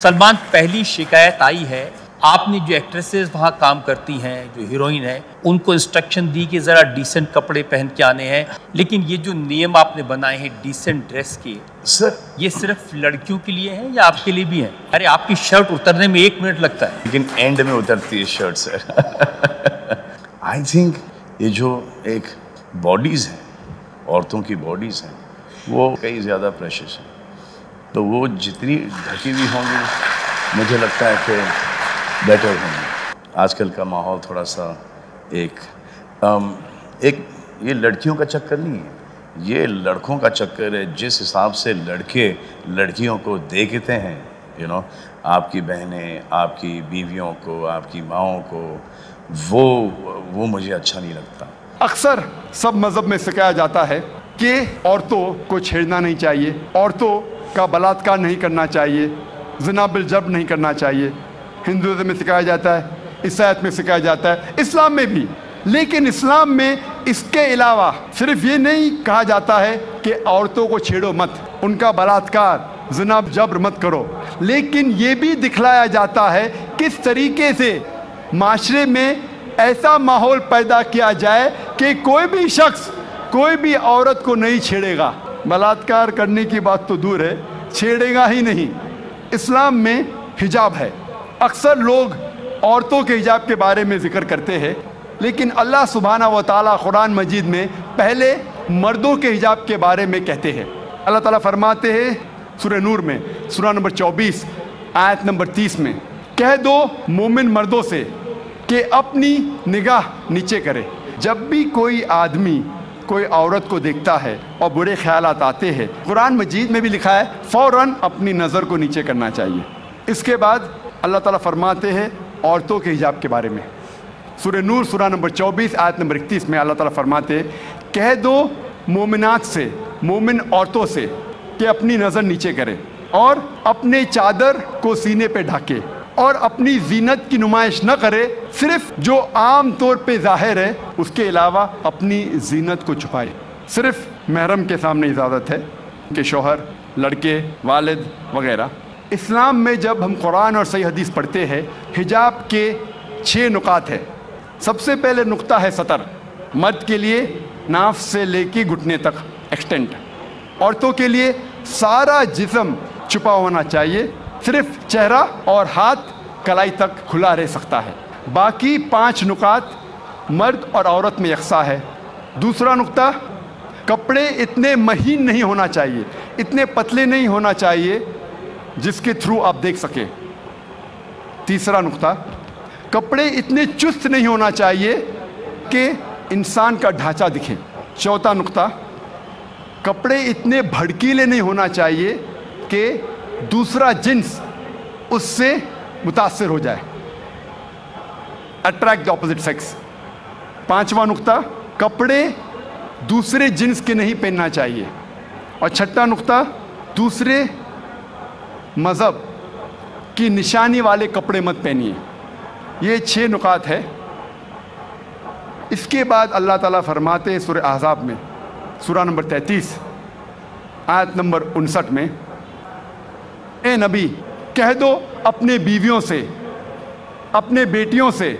सलमान, पहली शिकायत आई है, आपने जो एक्ट्रेसेस वहाँ काम करती हैं, जो हीरोइन है, उनको इंस्ट्रक्शन दी कि ज़रा डिसेंट कपड़े पहन के आने हैं, लेकिन ये जो नियम आपने बनाए हैं डिसेंट ड्रेस के, सर ये सिर्फ लड़कियों के लिए हैं या आपके लिए भी हैं? अरे आपकी शर्ट उतरने में 1 मिनट लगता है, लेकिन एंड में उतरती है शर्ट सर। आई थिंक ये जो एक बॉडीज़ हैं, औरतों की बॉडीज़ हैं, वो कई ज़्यादा प्रेशियस हैं, तो वो जितनी ढकी हुई होंगी मुझे लगता है कि बेटर होंगी। आजकल का माहौल थोड़ा सा एक ये लड़कियों का चक्कर नहीं है, ये लड़कों का चक्कर है। जिस हिसाब से लड़के लड़कियों को देखते हैं, आपकी बहनें, आपकी बीवियों को, आपकी माँओं को, वो मुझे अच्छा नहीं लगता। अक्सर सब मज़हब में सिखाया जाता है कि औरतों को छेड़ना नहीं चाहिए, औरतों का बलात्कार नहीं करना चाहिए, ज़िना बिल जर्ब नहीं करना चाहिए। हिंदुज़म में सिखाया जाता है, ईसाईयत में सिखाया जाता है, इस्लाम में भी। लेकिन इस्लाम में इसके अलावा सिर्फ ये नहीं कहा जाता है कि औरतों को छेड़ो मत, उनका बलात्कार ज़िना जबर मत करो, लेकिन ये भी दिखलाया जाता है किस तरीके से माशरे में ऐसा माहौल पैदा किया जाए कि कोई भी शख्स कोई भी औरत को नहीं छेड़ेगा। बलात्कार करने की बात तो दूर है, छेड़ेगा ही नहीं। इस्लाम में हिजाब है। अक्सर लोग औरतों के हिजाब के बारे में ज़िक्र करते हैं, लेकिन अल्लाह सुब्हाना व तआला कुरान मजीद में पहले मर्दों के हिजाब के बारे में कहते हैं। अल्लाह ताला फरमाते हैं सूरह नूर में, सूरह नंबर 24 आयत नंबर 30 में, कह दो मोमिन मर्दों से कि अपनी निगाह नीचे करे। जब भी कोई आदमी कोई औरत को देखता है और बुरे ख्यालात आते हैं, कुरान मजीद में भी लिखा है फ़ौरन अपनी नज़र को नीचे करना चाहिए। इसके बाद अल्लाह ताला फरमाते हैं औरतों के हिजाब के बारे में, सूरह नूर सूरह नंबर 24 आयत नंबर 31 में अल्लाह ताला फरमाते हैं, कह दो मोमिनात से, मोमिन औरतों से कि अपनी नज़र नीचे करें और अपने चादर को सीने पे ढके और अपनी जीनत की नुमाइश न करे, सिर्फ जो आम तौर पे ज़ाहिर है, उसके अलावा अपनी जीनत को छुपाए। सिर्फ महरम के सामने इजाज़त है कि शौहर, लड़के, वालिद वगैरह। इस्लाम में जब हम कुरान और सही हदीस पढ़ते हैं, हिजाब के 6 नुकात है। सबसे पहले नुक्ता है सतर, मर्द के लिए नाफ से लेके घुटने तक एक्सटेंट, औरतों के लिए सारा जिस्म छुपा होना चाहिए, सिर्फ चेहरा और हाथ कलाई तक खुला रह सकता है। बाकी 5 नुकात मर्द और औरत में यकसा है। दूसरा नुक्ता, कपड़े इतने महीन नहीं होना चाहिए, इतने पतले नहीं होना चाहिए जिसके थ्रू आप देख सके। तीसरा नुक्ता, कपड़े इतने चुस्त नहीं होना चाहिए कि इंसान का ढांचा दिखे। चौथा नुक्ता, कपड़े इतने भड़कीले नहीं होना चाहिए कि दूसरा जिन्स उससे मुतासिर हो जाए, अट्रैक्ट द ऑपोजिट सेक्स। 5वां नुक्ता, कपड़े दूसरे जिन्स के नहीं पहनना चाहिए। और 6ठा नुक्ता, दूसरे मज़हब की निशानी वाले कपड़े मत पहनिए। ये 6 नुकात है। इसके बाद अल्लाह ताला फरमाते हैं सूरह अहज़ाब में, सूरह नंबर 33 आयत नंबर 59 में, ए नबी कह दो अपने बीवियों से, अपने बेटियों से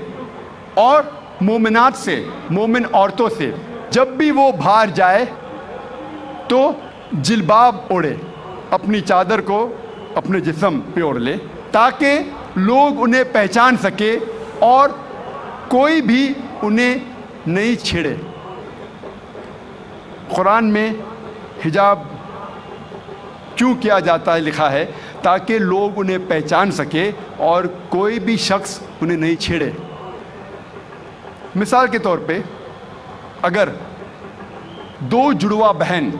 और मोमिनात से, मोमिन औरतों से, जब भी वो बाहर जाए तो जिल्बाब ओढ़े, अपनी चादर को अपने जिस्म पे ओढ़ ले, ताकि लोग उन्हें पहचान सके और कोई भी उन्हें नहीं छेड़े। कुरान में हिजाब क्यों किया जाता है लिखा है, ताकि लोग उन्हें पहचान सके और कोई भी शख्स उन्हें नहीं छेड़े। मिसाल के तौर पे, अगर 2 जुड़वा बहन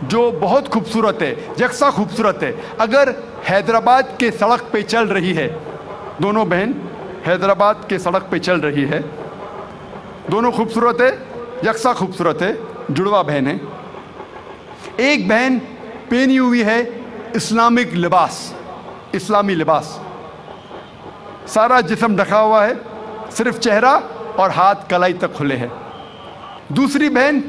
जो बहुत खूबसूरत है, यकसा खूबसूरत है, अगर हैदराबाद के सड़क पे चल रही है, दोनों बहन हैदराबाद के सड़क पे चल रही है, दोनों खूबसूरत है, यकसा खूबसूरत है, जुड़वा बहन है। एक बहन पहनी हुई है इस्लामिक लिबास, इस्लामी लिबास, सारा जिस्म ढका हुआ है, सिर्फ चेहरा और हाथ कलाई तक खुले हैं। दूसरी बहन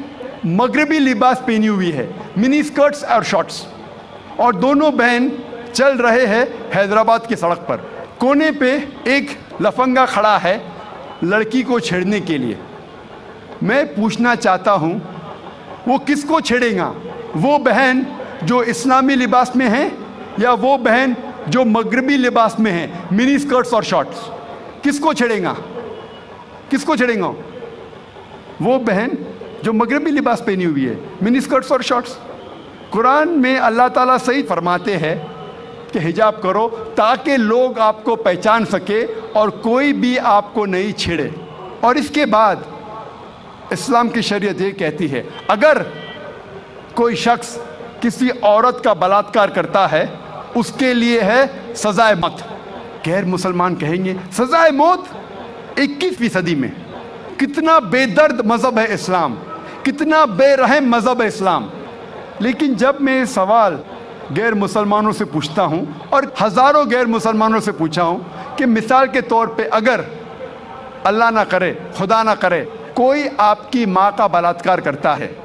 मगरबी लिबास पहनी हुई है, मिनी स्कर्ट्स और शॉर्ट्स, और दोनों बहन चल रहे हैं हैदराबाद की सड़क पर। कोने पे एक लफंगा खड़ा है लड़की को छेड़ने के लिए। मैं पूछना चाहता हूँ वो किसको छेड़ेगा? वो बहन जो इस्लामी लिबास में है या वो बहन जो मगरबी लिबास में है, मिनी स्कर्ट्स और शॉर्ट्स? किसको छेड़ेगा? किसको छेड़ेगा? वो बहन जो मगरबी लिबास पहनी हुई है, मिनी स्कर्ट्स और शॉर्ट्स। कुरान में अल्लाह ताला सही फरमाते हैं कि हिजाब करो ताकि लोग आपको पहचान सके और कोई भी आपको नहीं छेड़े। और इसके बाद इस्लाम की शरीयत ये कहती है अगर कोई शख्स किसी औरत का बलात्कार करता है उसके लिए है सजाए मौत। गैर मुसलमान कहेंगे सजाए मौत 21वीं सदी में? कितना बेदर्द मज़हब है इस्लाम, कितना बेरहम मज़हब है इस्लाम। लेकिन जब मैं सवाल गैर मुसलमानों से पूछता हूँ और हज़ारों गैर मुसलमानों से पूछा हूँ कि मिसाल के तौर पे अगर अल्लाह ना करे, खुदा ना करे, कोई आपकी माँ का बलात्कार करता है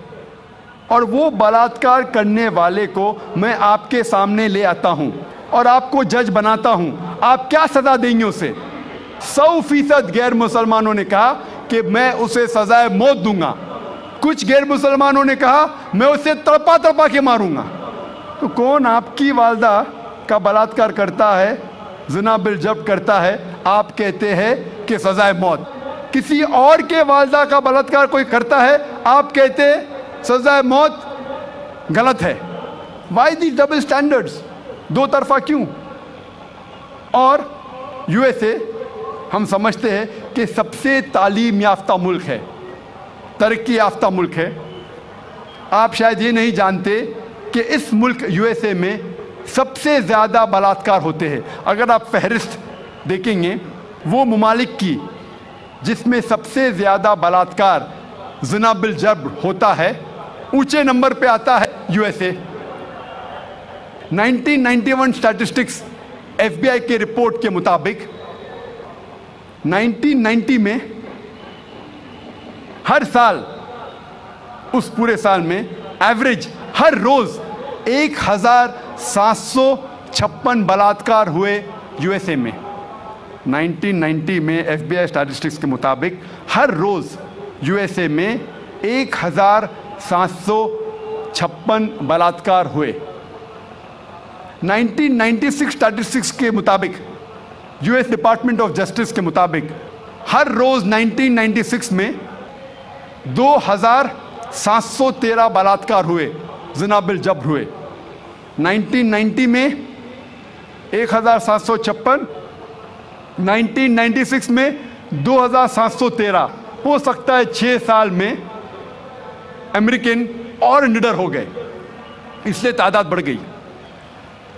और वो बलात्कार करने वाले को मैं आपके सामने ले आता हूँ और आपको जज बनाता हूँ, आप क्या सज़ा देंगे उसे? 100% गैर मुसलमानों ने कहा कि मैं उसे सज़ाए मौत दूंगा। कुछ गैर मुसलमानों ने कहा मैं उसे तड़पा तड़पा के मारूंगा। तो कौन आपकी वालदा का बलात्कार करता है, ज़िना बिल जब्त करता है, आप कहते हैं कि सज़ाए मौत? किसी और के वालदा का बलात्कार कोई करता है, आप कहते हैं सज़ाए मौत गलत है। वाई दी डबल स्टैंडर्ड्स? दो तरफा क्यों? और यूएसए हम समझते हैं कि सबसे तालीम याफ्ता मुल्क है, तरक्की याफ्ता मुल्क है। आप शायद ये नहीं जानते कि इस मुल्क यूएसए में सबसे ज़्यादा बलात्कार होते हैं। अगर आप फहरिस्त देखेंगे वो ममालिक की जिसमें सबसे ज़्यादा बलात्कार ज़िना बिल जब्र होता है, ऊंचे नंबर पे आता है यूएसए। 1991 स्टैटिस्टिक्स एफबीआई के रिपोर्ट के मुताबिक 1990 में हर साल, उस पूरे साल में एवरेज हर रोज़ 1756 बलात्कार हुए यूएसए में। 1990 में एफबीआई स्टैटिस्टिक्स के मुताबिक हर रोज़ यूएसए में 1756 बलात्कार हुए। 1996 स्टैटिस्टिक्स के मुताबिक, यूएस डिपार्टमेंट ऑफ जस्टिस के मुताबिक, हर रोज़ 1996 में 2713 बलात्कार हुए, ज़िना बिल जब्र हुए। 1990 में 1756, 1996 में 2713। हो सकता है 6 साल में अमेरिकन और निडर हो गए, इसलिए तादाद बढ़ गई।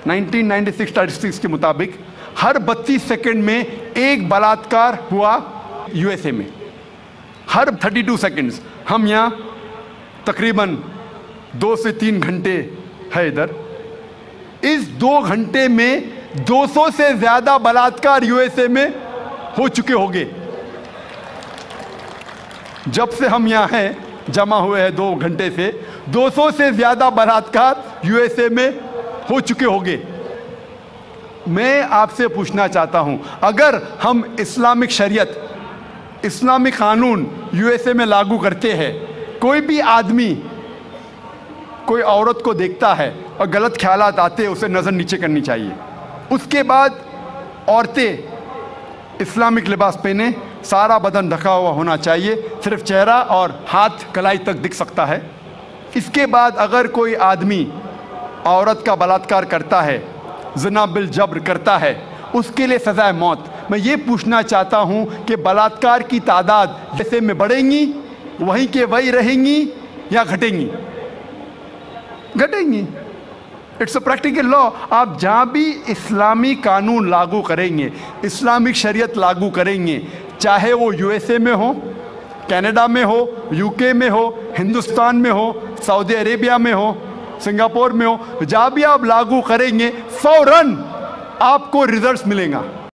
1996 स्टैटिस्टिक्स के मुताबिक हर 32 सेकंड में एक बलात्कार हुआ यूएसए में, हर 32 सेकंड्स। हम यहाँ तकरीबन 2 से 3 घंटे है इधर, इस 2 घंटे में 200 से ज़्यादा बलात्कार यूएसए में हो चुके होंगे। जब से हम यहाँ हैं, जमा हुए हैं 2 घंटे से, 200 से ज़्यादा बलात्कार यूएसए में हो चुके होंगे। मैं आपसे पूछना चाहता हूँ, अगर हम इस्लामिक शरीयत, इस्लामिक कानून यूएसए में लागू करते हैं, कोई भी आदमी कोई औरत को देखता है और गलत ख्यालात आते हैं, उसे नज़र नीचे करनी चाहिए। उसके बाद औरतें इस्लामिक लिबास पहने, सारा बदन ढका हुआ होना चाहिए, सिर्फ चेहरा और हाथ कलाई तक दिख सकता है। इसके बाद अगर कोई आदमी औरत का बलात्कार करता है, ज़िना बिल जब्र करता है, उसके लिए सज़ाए मौत। मैं ये पूछना चाहता हूँ कि बलात्कार की तादाद जैसे में बढ़ेंगी, वहीं के वही रहेंगी या घटेंगी? घटेंगी। It's a practical law. आप जहाँ भी इस्लामी कानून लागू करेंगे, इस्लामिक शरीयत लागू करेंगे, चाहे वो यूएसए में हो, कनाडा में हो, यूके में हो, हिंदुस्तान में हो, सऊदी अरेबिया में हो, सिंगापुर में हो, जहाँ भी आप लागू करेंगे, फौरन आपको रिजल्ट्स मिलेगा।